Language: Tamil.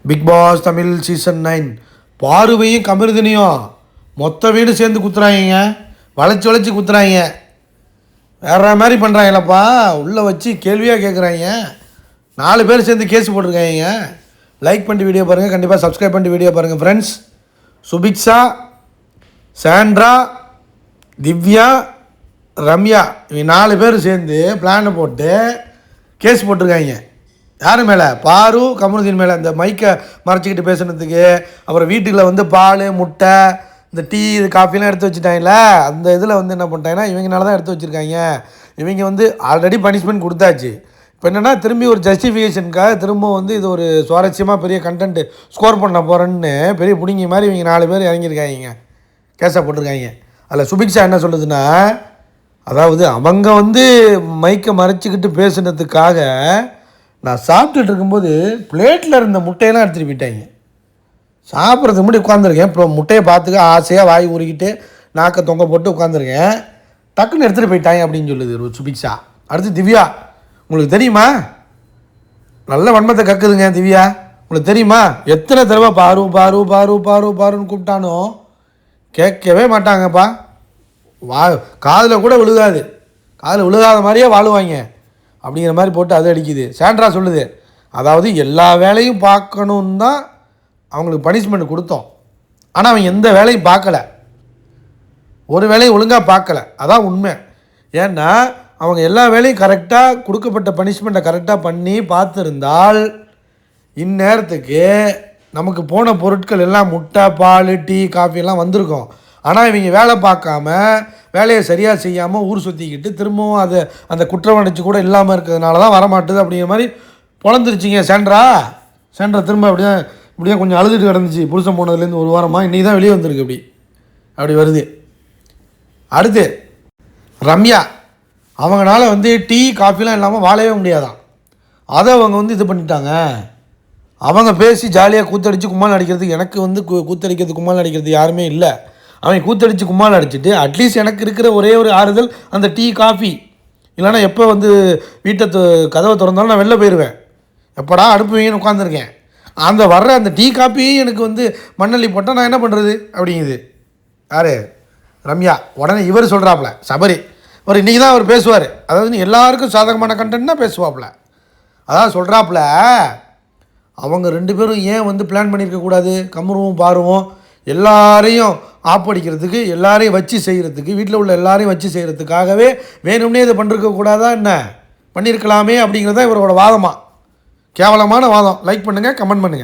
பிக் பாஸ் தமிழ் சீசன் 9 பார்வையும் கமிருதினியும் மொத்த வீடு சேர்ந்து குத்துறாங்க. வளைச்சி வளைச்சி குத்துறாங்க. வேற மாதிரி பண்ணுறாங்களப்பா. உள்ளே வச்சு கேள்வியாக கேட்குறாங்க. 4 பேர் சேர்ந்து கேஸ் போட்டிருக்காங்க. லைக் பண்ணிட்டு வீடியோ பாருங்கள். கண்டிப்பாக சப்ஸ்கிரைப் பண்ணிட்டு வீடியோ பாருங்கள் ஃப்ரெண்ட்ஸ். சுபிக்ஷா, சாண்ட்ரா, திவ்யா, ரம்யா இவங்க 4 பேர் சேர்ந்து பிளானை போட்டு கேஸ் போட்டிருக்காங்க. யார் மேலே? பாரு கமருதீன் மேலே. இந்த மைக்கை மறைச்சிக்கிட்டு பேசுனதுக்கு, அப்புறம் வீட்டுக்குள்ள வந்து பால் முட்டை இந்த டீ இது காஃபிலாம் எடுத்து வச்சுட்டாங்கல்ல, அந்த இதில் வந்து என்ன பண்ணிட்டாங்கன்னா இவங்கனால தான் எடுத்து வச்சுருக்காங்க. இவங்க வந்து ஆல்ரெடி பனிஷ்மெண்ட் கொடுத்தாச்சு. இப்போ என்னென்னா திரும்பி ஒரு ஜஸ்டிஃபிகேஷனுக்காக திரும்ப வந்து இது ஒரு சுவாரஸ்யமாக பெரிய கண்டென்ட் ஸ்கோர் பண்ண போகிறேன்னு பெரிய பிடிங்கி மாதிரி இவங்க 4 பேர் இறங்கியிருக்காங்க. கேஸாக போட்டிருக்காங்க. அதில் சுபிக்ஷா என்ன சொல்லுதுன்னா, அதாவது அவங்க வந்து மைக்கை மறைச்சிக்கிட்டு பேசுனதுக்காக நான் சாப்பிட்டுட்டு இருக்கும்போது பிளேட்டில் இருந்த முட்டையெல்லாம் எடுத்துகிட்டு போயிட்டாங்க. சாப்பிட்றதுக்கு முன்னாடி உட்காந்துருக்கேன். இப்போ முட்டையை பார்த்துக்க ஆசையாக வாய் உருகிட்டு நாக்கை தொங்க போட்டு உட்காந்துருக்கேன். டக்குன்னு எடுத்துகிட்டு போயிட்டாங்க அப்படின்னு சொல்லுது சுபிக்ஷா. அடுத்து திவ்யா, உங்களுக்கு தெரியுமா? நல்ல வன்மத்தை கக்குதுங்க திவ்யா. உங்களுக்கு தெரியுமா எத்தனை தடவை பாரு பாரு பாரு பாரு பாருன்னு கூப்பிட்டானோ கேட்கவே மாட்டாங்கப்பா. காதில் கூட விழுகாது. காதில் விழுகாத மாதிரியே வாழுவாங்க அப்படிங்கிற மாதிரி போட்டு அது அடிக்குது. சாண்ட்ரா சொல்லுது, அதாவது எல்லா வேலையும் பார்க்கணுன்னு தான் அவங்களுக்கு பனிஷ்மெண்ட் கொடுத்தோம். ஆனால் அவங்க எந்த வேலையும் பார்க்கல, ஒரு வேலையும் ஒழுங்காக பார்க்கல. அதான் உண்மை. ஏன்னா அவங்க எல்லா வேலையும் கரெக்டாக கொடுக்கப்பட்ட பனிஷ்மெண்ட்டை கரெக்டாக பண்ணி பார்த்துருந்தால் இந்நேரத்துக்கு நமக்கு போன பொருட்கள் எல்லாம் முட்டை பால் டீ காஃபி எல்லாம் வந்திருக்கும். ஆனால் இவங்க வேலை பார்க்காம வேலையை சரியாக செய்யாமல் ஊர் சுற்றிக்கிட்டு திரும்பவும் அது அந்த குற்றவணைச்சி கூட இல்லாமல் இருக்கிறதுனால தான் வரமாட்டுது அப்படிங்கிற மாதிரி பொழந்துருச்சிங்க சாண்ட்ரா. திரும்ப இப்படிதான் கொஞ்சம் அழுதுட்டு கிடந்துச்சு புருஷன் போனதுலேருந்து ஒரு வாரமாக. இன்றைக்கி தான் வெளியே வந்திருக்கு. அப்படி வருது. அடுத்து ரம்யா, அவங்களால வந்து டீ காஃபிலாம் இல்லாமல் வாழவே முடியாதான். அதை அவங்க வந்து இது பண்ணிட்டாங்க. அவங்க பேசி ஜாலியாக கூத்தடிச்சு கும்மால் அடிக்கிறதுக்கு, எனக்கு வந்து கூத்தடிக்கிறது கும்மால் அடிக்கிறது யாருமே இல்லை. அவன் கூத்தடிச்சு கும்மால் அடிச்சுட்டு அட்லீஸ்ட் எனக்கு இருக்கிற ஒரே ஒரு ஆறுதல் அந்த டீ காஃபி. இல்லைனா எப்போ வந்து வீட்டை கதவை திறந்தாலும் நான் வெளில போயிடுவேன். எப்படா அடுப்பு வைங்கன்னு உட்காந்துருக்கேன். அந்த வர்ற அந்த டீ காஃபியும் எனக்கு வந்து மண்ணள்ளி போட்டால் நான் என்ன பண்ணுறது அப்படிங்குது. யார்? ரம்யா. உடனே இவர் சொல்கிறாப்புல சபரி. அவர் இன்றைக்கி தான் அவர் பேசுவார். அதாவது எல்லாருக்கும் சாதகமான கண்டென்ட் தான் பேசுவாப்புல. அதான் சொல்கிறாப்புல, அவங்க 2 பேரும் ஏன் வந்து பிளான் பண்ணியிருக்கக்கூடாது? கமருவும் பாருவும் எல்லாரையும் ஆப்படிக்கிறதுக்கு, எல்லாரையும் வச்சு செய்கிறதுக்கு, வீட்டில் உள்ள எல்லாரையும் வச்சு செய்கிறதுக்காகவே வேணும்னே இதை பண்ணிருக்கக்கூடாதா என்ன? பண்ணியிருக்கலாமே அப்படிங்கிறது தான் இவரோட வாதமாக. கேவலமான வாதம். லைக் பண்ணுங்கள், கமெண்ட் பண்ணுங்கள்.